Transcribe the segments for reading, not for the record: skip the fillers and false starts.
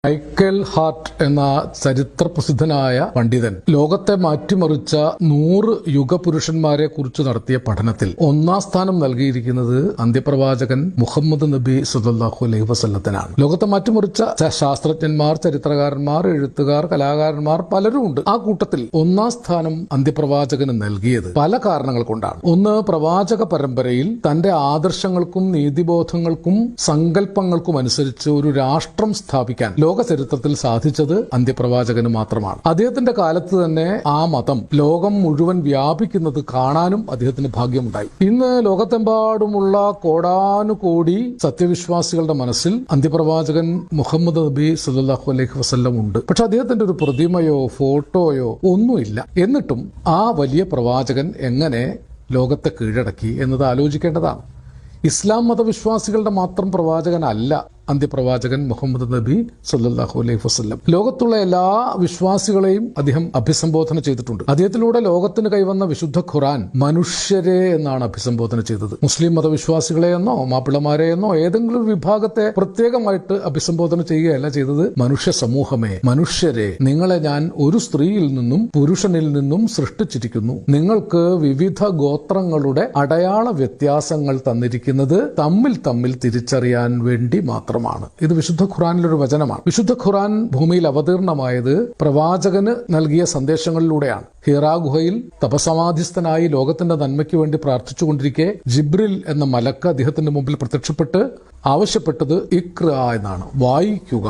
Michael heart എന്ന ചരിത്രപ്രസിദ്ധനായ പണ്ഡിതൻ ലോകത്തെ മാറ്റിമറിച്ച 100 യുഗപുരുഷന്മാരെ കുറിച്ച് നടത്തിയ പഠനത്തിൽ ഒന്നാം സ്ഥാനം നൽകിയിരിക്കുന്നത് അന്ത്യപ്രവാചകൻ മുഹമ്മദ് നബി സല്ലല്ലാഹു അലൈഹി വസല്ലത്തിനാണ്. ലോകത്തെ മാറ്റിമറിച്ച ശാസ്ത്രജ്ഞന്മാർ, ചരിത്രകാരന്മാർ, എഴുത്തുകാർ, കലാകാരന്മാർ പലരും ഉണ്ട്. ആ കൂട്ടത്തിൽ ഒന്നാം സ്ഥാനം അന്ത്യപ്രവാചകന് നൽകിയത് പല കാരണങ്ങൾ കൊണ്ടാണ്. ഒന്ന്, പ്രവാചക പരമ്പരയിൽ തന്റെ ആദർശങ്ങൾക്കും നീതിബോധങ്ങൾക്കും സങ്കല്പങ്ങൾക്കും അനുസരിച്ച് ഒരു രാഷ്ട്രം സ്ഥാപിക്കാൻ ലോക ചരിത്രത്തിൽ സാധിച്ചത് അന്ത്യപ്രവാചകന് മാത്രമാണ്. അദ്ദേഹത്തിന്റെ കാലത്ത് തന്നെ ആ മതം ലോകം മുഴുവൻ വ്യാപിക്കുന്നത് കാണാനും അദ്ദേഹത്തിന് ഭാഗ്യമുണ്ടായി. ഇന്ന് ലോകത്തെമ്പാടുമുള്ള കോടാനുകോടി സത്യവിശ്വാസികളുടെ മനസ്സിൽ അന്ത്യപ്രവാചകൻ മുഹമ്മദ് നബി സല്ലല്ലാഹു അലൈഹി വസല്ലം ഉണ്ട്. പക്ഷെ അദ്ദേഹത്തിന്റെ ഒരു പ്രതിമയോ ഫോട്ടോയോ ഒന്നുമില്ല. എന്നിട്ടും ആ വലിയ പ്രവാചകൻ എങ്ങനെ ലോകത്തെ കീഴടക്കി എന്നത് ആലോചിക്കേണ്ടതാണ്. ഇസ്ലാം മതവിശ്വാസികളുടെ മാത്രം പ്രവാചകനല്ല അന്ത്യപ്രവാചകൻ മുഹമ്മദ് നബി സല്ലല്ലാഹു അലൈഹി വസല്ലം. ലോകത്തുള്ള എല്ലാ വിശ്വാസികളെയും അദ്ദേഹം അഭിസംബോധന ചെയ്തിട്ടുണ്ട്. അദ്ദേഹത്തിലൂടെ ലോകത്തിന് കൈവന്ന വിശുദ്ധ ഖുർആൻ മനുഷ്യരെ എന്നാണ് അഭിസംബോധന ചെയ്തത്. മുസ്ലിം മതവിശ്വാസികളെയെന്നോ മാപ്പിളമാരെയെന്നോ ഏതെങ്കിലും ഒരു വിഭാഗത്തെ പ്രത്യേകമായിട്ട് അഭിസംബോധന ചെയ്യുകയല്ല ചെയ്തത്. മനുഷ്യ സമൂഹമേ, മനുഷ്യരെ, നിങ്ങളെ ഞാൻ ഒരു സ്ത്രീയിൽ നിന്നും പുരുഷനിൽ നിന്നും സൃഷ്ടിച്ചിരിക്കുന്നു. നിങ്ങൾക്ക് വിവിധ ഗോത്രങ്ങളുടെ അടയാള വ്യത്യാസങ്ങൾ തന്നിരിക്കുന്നത് തമ്മിൽ തിരിച്ചറിയാൻ വേണ്ടി മാത്രം. ഇത് വിശുദ്ധ ഖുർആനിലൊരു വചനമാണ്. വിശുദ്ധ ഖുർആൻ ഭൂമിയിൽ അവതീർണമായത് പ്രവാചകന് നൽകിയ സന്ദേശങ്ങളിലൂടെയാണ്. ഹിറാ ഗുഹയിൽ തപസമാധിസ്ഥനായി ലോകത്തിന്റെ നന്മയ്ക്ക് വേണ്ടി പ്രാർത്ഥിച്ചുകൊണ്ടിരിക്കെ ജിബ്രിൽ എന്ന മലക്ക് അദ്ദേഹത്തിന്റെ മുമ്പിൽ പ്രത്യക്ഷപ്പെട്ട് ആവശ്യപ്പെട്ടത് ഇഖ്റ എന്നാണ്, വായിക്കുക,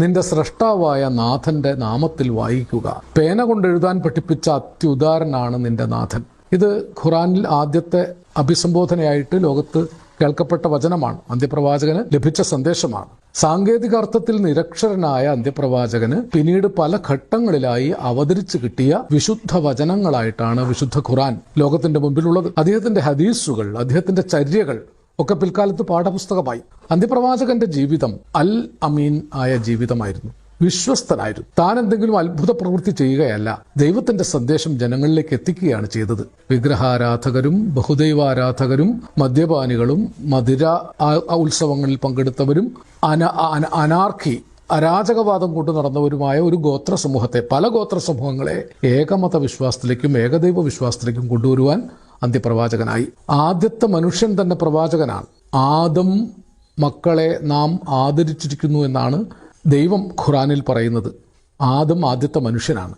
നിന്റെ സ്രഷ്ടാവായ നാഥന്റെ നാമത്തിൽ വായിക്കുക. പേന കൊണ്ടെഴുതാൻ പഠിപ്പിച്ച അത്യുദാരനാണ് നിന്റെ നാഥൻ. ഇത് ഖുർആനിൽ ആദ്യത്തെ അഭിസംബോധനയായിട്ട് ലോകത്ത് കേൾക്കപ്പെട്ട വചനമാണ്. അന്ത്യപ്രവാചകന് ലഭിച്ച സന്ദേശമാണ്. സാങ്കേതിക അർത്ഥത്തിൽ നിരക്ഷരനായ അന്ത്യപ്രവാചകന് പിന്നീട് പല ഘട്ടങ്ങളിലായി അവതരിച്ചു കിട്ടിയ വിശുദ്ധ വചനങ്ങളായിട്ടാണ് വിശുദ്ധ ഖുർആൻ ലോകത്തിന്റെ മുമ്പിലുള്ളത്. അദ്ദേഹത്തിന്റെ ഹദീസുകൾ, അദ്ദേഹത്തിന്റെ ചര്യകൾ ഒക്കെ പിൽക്കാലത്ത് പാഠപുസ്തകമായി. അന്ത്യപ്രവാചകന്റെ ജീവിതം അൽ അമീൻ ആയ ജീവിതമായിരുന്നു. വിശ്വസ്തനായിരുന്നു. താൻ എന്തെങ്കിലും അത്ഭുത പ്രവൃത്തി ചെയ്യുകയല്ല, ദൈവത്തിന്റെ സന്ദേശം ജനങ്ങളിലേക്ക് എത്തിക്കുകയാണ് ചെയ്തത്. വിഗ്രഹാരാധകരും ബഹുദൈവാരാധകരും മദ്യപാനികളും മധുര ഉത്സവങ്ങളിൽ പങ്കെടുത്തവരും അനാർക്കി അരാജകവാദം കൊണ്ടു നടന്നവരുമായ ഒരു ഗോത്ര സമൂഹത്തെ, പല ഗോത്ര സമൂഹങ്ങളെ ഏകമത വിശ്വാസത്തിലേക്കും ഏകദൈവ വിശ്വാസത്തിലേക്കും കൊണ്ടുവരുവാൻ അന്ത്യപ്രവാചകനായി. ആദ്യത്തെ മനുഷ്യൻ തന്നെ പ്രവാചകനാണ്. ആദം മക്കളെ നാം ആദരിച്ചിരിക്കുന്നു എന്നാണ് ദൈവം ഖുർആനിൽ പറയുന്നത്. ആദം ആദ്യത്തെ മനുഷ്യനാണ്.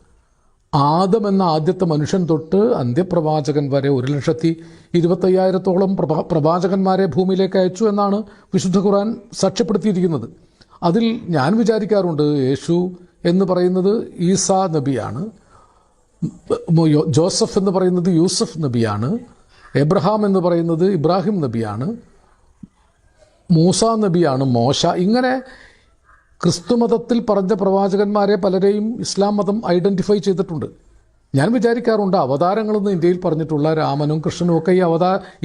ആദം എന്ന ആദ്യത്തെ മനുഷ്യൻ തൊട്ട് അന്ത്യപ്രവാചകൻ വരെ 1,25,000-ഓളം പ്രവാചകന്മാരെ ഭൂമിയിലേക്ക് അയച്ചു എന്നാണ് വിശുദ്ധ ഖുർആൻ സാക്ഷ്യപ്പെടുത്തിയിരിക്കുന്നത്. അതിൽ ഞാൻ വിചാരിക്കാറുണ്ട്, യേശു എന്ന് പറയുന്നത് ഈസാ നബിയാണ്, ജോസഫ് എന്ന് പറയുന്നത് യൂസഫ് നബിയാണ്, എബ്രഹാം എന്ന് പറയുന്നത് ഇബ്രാഹിം നബിയാണ്, മൂസ നബിയാണ് മോശ. ഇങ്ങനെ ക്രിസ്തുമതത്തിൽ പറഞ്ഞ പ്രവാചകന്മാരെ പലരെയും ഇസ്ലാം മതം ഐഡന്റിഫൈ ചെയ്തിട്ടുണ്ട്. ഞാൻ വിചാരിക്കാറുണ്ട്, അവതാരങ്ങളെന്ന് ഇന്ത്യയിൽ പറഞ്ഞിട്ടുള്ള രാമനും കൃഷ്ണനും ഒക്കെ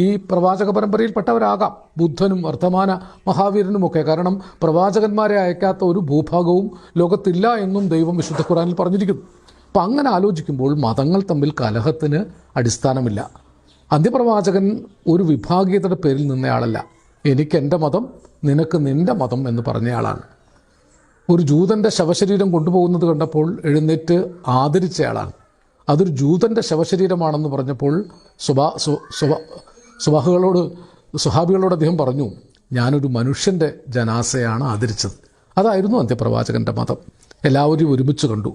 ഈ പ്രവാചക പരമ്പരയിൽപ്പെട്ടവരാകാം. ബുദ്ധനും വർദ്ധമാന മഹാവീരനുമൊക്കെ. കാരണം പ്രവാചകന്മാരെ അയക്കാത്ത ഒരു ഭൂഭാഗവും ലോകത്തില്ല എന്നും ദൈവം വിശുദ്ധ ഖുർആനിൽ പറഞ്ഞിരിക്കുന്നു. അപ്പം അങ്ങനെ ആലോചിക്കുമ്പോൾ മതങ്ങൾ തമ്മിൽ കലഹത്തിന് അടിസ്ഥാനമില്ല. അന്ത്യപ്രവാചകൻ ഒരു വിഭാഗീയതയുടെ പേരിൽ നിന്നയാളല്ല. എനിക്ക് എൻ്റെ മതം, നിനക്ക് നിന്റെ മതം എന്ന് പറഞ്ഞയാളാണ്. ഒരു ജൂതന്റെ ശവശരീരം കൊണ്ടുപോകുന്നത് കണ്ടപ്പോൾ എഴുന്നേറ്റ് ആദരിച്ചയാളാണ്. അതൊരു ജൂതന്റെ ശവശരീരമാണെന്ന് പറഞ്ഞപ്പോൾ സ്വഹാബികളോട് അദ്ദേഹം പറഞ്ഞു, ഞാനൊരു മനുഷ്യന്റെ ജനാസയാണ് ആദരിച്ചത്. അതായിരുന്നു അന്ത്യപ്രവാചകന്റെ മതം. എല്ലാവരും ഒരുമിച്ച് കണ്ടു.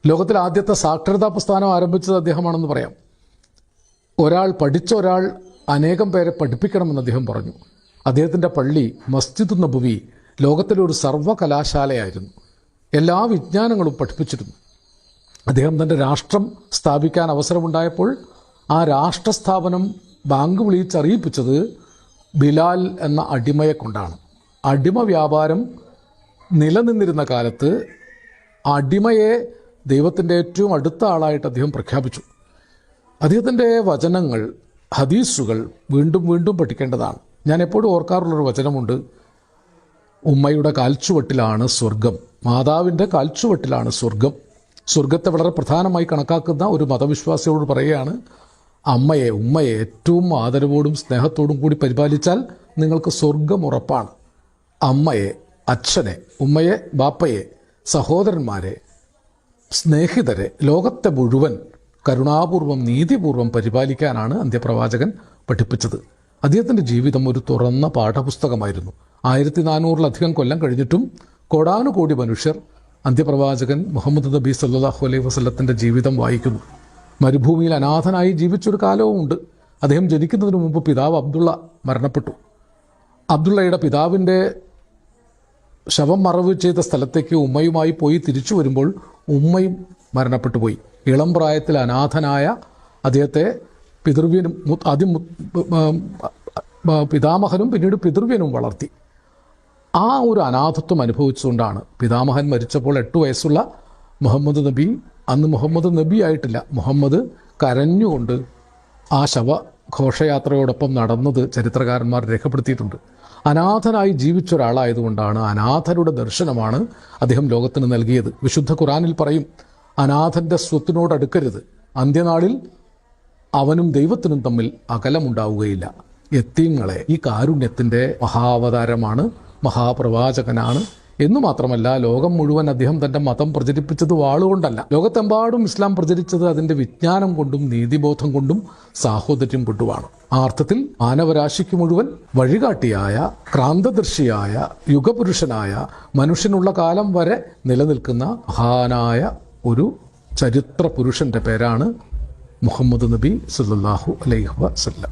ലോകത്തിൽ ആദ്യത്തെ സാക്ഷരതാ പ്രസ്ഥാനം ആരംഭിച്ചത് അദ്ദേഹമാണെന്ന് പറയാം. പഠിച്ച ഒരാൾ അനേകം പേരെ പഠിപ്പിക്കണമെന്ന് അദ്ദേഹം പറഞ്ഞു. അദ്ദേഹത്തിന്റെ പള്ളി മസ്ജിദ് നബവി ലോകത്തിലെ ഒരു സർവകലാശാലയായിരുന്നു. എല്ലാ വിജ്ഞാനങ്ങളും പഠിപ്പിച്ചിരുന്നു. അദ്ദേഹം തൻ്റെ രാഷ്ട്രം സ്ഥാപിക്കാൻ അവസരമുണ്ടായപ്പോൾ ആ രാഷ്ട്രസ്ഥാപനം ബാങ്ക് വിളിച്ചറിയിപ്പിച്ചത് ബിലാൽ എന്ന അടിമയെ കൊണ്ടാണ്. അടിമ വ്യാപാരം നിലനിന്നിരുന്ന കാലത്ത് അടിമയെ ദൈവത്തിൻ്റെ ഏറ്റവും അടുത്ത ആളായിട്ട് അദ്ദേഹം പ്രഖ്യാപിച്ചു. അദ്ദേഹത്തിൻ്റെ വചനങ്ങൾ, ഹദീസുകൾ വീണ്ടും വീണ്ടും പഠിക്കേണ്ടതാണ്. ഞാൻ എപ്പോഴും ഓർക്കാറുള്ളൊരു വചനമുണ്ട്, ഉമ്മയുടെ കാൽച്ചുവട്ടിലാണ് സ്വർഗം, മാതാവിൻ്റെ കാൽച്ചുവട്ടിലാണ് സ്വർഗം. സ്വർഗത്തെ വളരെ പ്രധാനമായി കണക്കാക്കുന്ന ഒരു മതവിശ്വാസിയോട് പറയുകയാണ്, ഉമ്മയെ ഏറ്റവും ആദരവോടും സ്നേഹത്തോടും കൂടി പരിപാലിച്ചാൽ നിങ്ങൾക്ക് സ്വർഗം ഉറപ്പാണ്. അമ്മയെ അച്ഛനെ, ഉമ്മയെ, ബാപ്പയെ, സഹോദരന്മാരെ, സ്നേഹിതരെ, ലോകത്തെ മുഴുവൻ കരുണാപൂർവം നീതിപൂർവം പരിപാലിക്കാനാണ് അന്ത്യപ്രവാചകൻ പഠിപ്പിച്ചത്. അദ്ദേഹത്തിൻ്റെ ജീവിതം ഒരു തുറന്ന പാഠപുസ്തകമായിരുന്നു. 1400-ലധികം കൊല്ലം കഴിഞ്ഞിട്ടും കോടാനുകോടി മനുഷ്യർ അന്ത്യപ്രവാചകൻ മുഹമ്മദ് നബി സല്ലല്ലാഹു അലൈഹി വസല്ലത്തിൻ്റെ ജീവിതം വായിക്കുന്നു. മരുഭൂമിയിൽ അനാഥനായി ജീവിച്ചൊരു കാലവുമുണ്ട്. അദ്ദേഹം ജനിക്കുന്നതിന് മുമ്പ് പിതാവ് അബ്ദുള്ള മരണപ്പെട്ടു. അബ്ദുള്ളയുടെ പിതാവിൻ്റെ ശവം മറവ് ചെയ്ത സ്ഥലത്തേക്ക് ഉമ്മയുമായി പോയി തിരിച്ചു വരുമ്പോൾ ഉമ്മയും മരണപ്പെട്ടു പോയി. ഇളം പ്രായത്തിൽ അനാഥനായ അദ്ദേഹത്തെ പിതൃവ്യനും ആദ്യം പിതാമഹനും പിന്നീട് പിതൃവ്യനും വളർത്തി. ആ ഒരു അനാഥത്വം അനുഭവിച്ചുകൊണ്ടാണ് പിതാമഹൻ മരിച്ചപ്പോൾ 8 വയസ്സുള്ള മുഹമ്മദ് നബി, അന്ന് മുഹമ്മദ് നബി ആയിട്ടില്ല, മുഹമ്മദ് കരഞ്ഞുകൊണ്ട് ആ ശവഘോഷയാത്രയോടൊപ്പം നടന്നത് ചരിത്രകാരന്മാർ രേഖപ്പെടുത്തിയിട്ടുണ്ട്. അനാഥനായി ജീവിച്ച ഒരാളായതുകൊണ്ടാണ്, അനാഥരുടെ ദർശനമാണ് അദ്ദേഹം ലോകത്തിന് നൽകിയത്. വിശുദ്ധ ഖുറാനിൽ പറയും, അനാഥൻ്റെ സ്വത്തിനോടടുക്കരുത്, അന്ത്യനാളിൽ അവനും ദൈവത്തിനും തമ്മിൽ അകലമുണ്ടാവുകയില്ല. യത്തീങ്ങളെ, ഈ കാരുണ്യത്തിൻ്റെ മഹാവതാരമാണ്, മഹാപ്രവാചകനാണ് എന്നു മാത്രമല്ല, ലോകം മുഴുവൻ അദ്ദേഹം തൻ്റെ മതം പ്രചരിപ്പിച്ചത് വാളുകൊണ്ടല്ല. ലോകത്തെമ്പാടും ഇസ്ലാം പ്രചരിച്ചത് അതിൻ്റെ വിജ്ഞാനം കൊണ്ടും നീതിബോധം കൊണ്ടും സാഹോദര്യം കൊണ്ടുമാണ്. ആ അർത്ഥത്തിൽ മാനവരാശിക്ക് മുഴുവൻ വഴികാട്ടിയായ, ക്രാന്തദർശിയായ, യുഗപുരുഷനായ, മനുഷ്യനുള്ള കാലം വരെ നിലനിൽക്കുന്ന മഹാനായ ഒരു ചരിത്ര പുരുഷൻ്റെ പേരാണ് മുഹമ്മദ് നബി സല്ലല്ലാഹു അലൈഹി വസല്ലം.